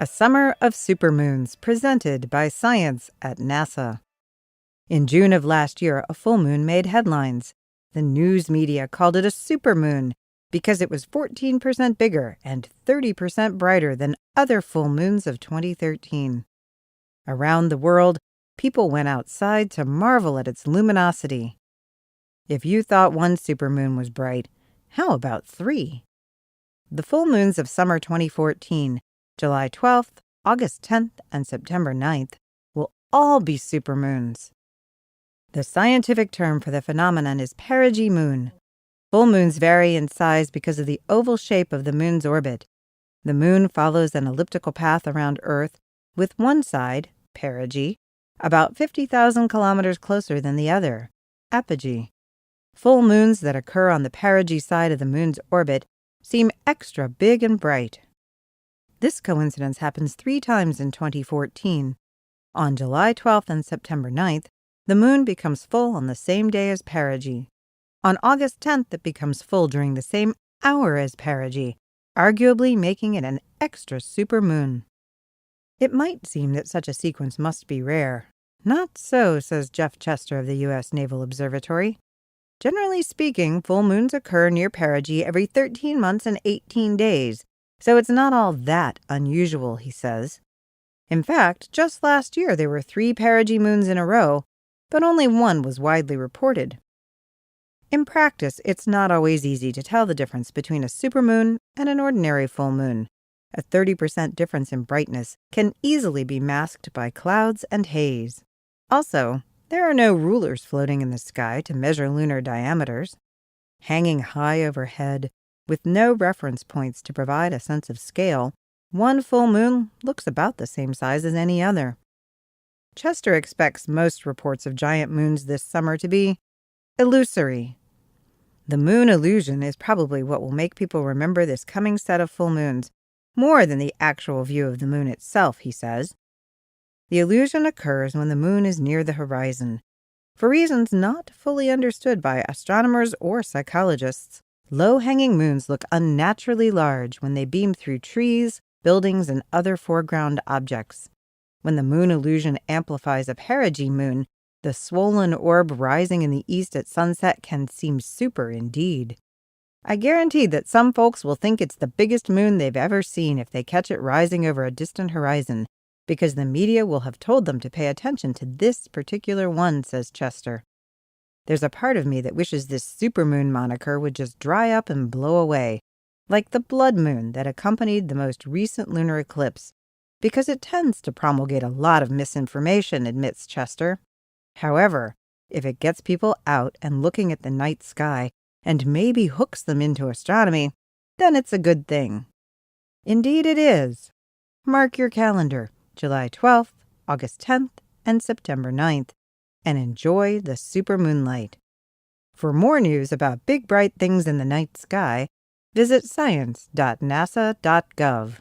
A Summer of Supermoons, presented by Science at NASA. In June of last year, a full moon made headlines. The news media called it a supermoon because it was 14% bigger and 30% brighter than other full moons of 2013. Around the world, people went outside to marvel at its luminosity. If you thought one supermoon was bright, how about 3? The full moons of summer 2014, July 12th, August 10th, and September 9th, will all be supermoons. The scientific term for the phenomenon is perigee moon. Full moons vary in size because of the oval shape of the moon's orbit. The moon follows an elliptical path around Earth, with one side, perigee, about 50,000 kilometers closer than the other, apogee. Full moons that occur on the perigee side of the moon's orbit seem extra big and bright. This coincidence happens 3 times in 2014. On July 12th and September 9th, the moon becomes full on the same day as perigee. On August 10th, it becomes full during the same hour as perigee, arguably making it an extra supermoon. It might seem that such a sequence must be rare. Not so, says Jeff Chester of the U.S. Naval Observatory. Generally speaking, full moons occur near perigee every 13 months and 18 days, so it's not all that unusual, he says. In fact, just last year there were 3 perigee moons in a row, but only one was widely reported. In practice, it's not always easy to tell the difference between a supermoon and an ordinary full moon. A 30% difference in brightness can easily be masked by clouds and haze. Also, there are no rulers floating in the sky to measure lunar diameters. Hanging high overhead, with no reference points to provide a sense of scale, one full moon looks about the same size as any other. Chester expects most reports of giant moons this summer to be illusory. The moon illusion is probably what will make people remember this coming set of full moons, more than the actual view of the moon itself, he says. The illusion occurs when the moon is near the horizon. For reasons not fully understood by astronomers or psychologists, low-hanging moons look unnaturally large when they beam through trees, buildings, and other foreground objects. When the moon illusion amplifies a perigee moon, the swollen orb rising in the east at sunset can seem super indeed. I guarantee that some folks will think it's the biggest moon they've ever seen if they catch it rising over a distant horizon, because the media will have told them to pay attention to this particular one, says Chester. There's a part of me that wishes this supermoon moniker would just dry up and blow away, like the blood moon that accompanied the most recent lunar eclipse, because it tends to promulgate a lot of misinformation, admits Chester. However, if it gets people out and looking at the night sky and maybe hooks them into astronomy, then it's a good thing. Indeed it is. Mark your calendar, July 12th, August 10th, and September 9th, and enjoy the super moonlight. For more news about big bright things in the night sky, visit science.nasa.gov.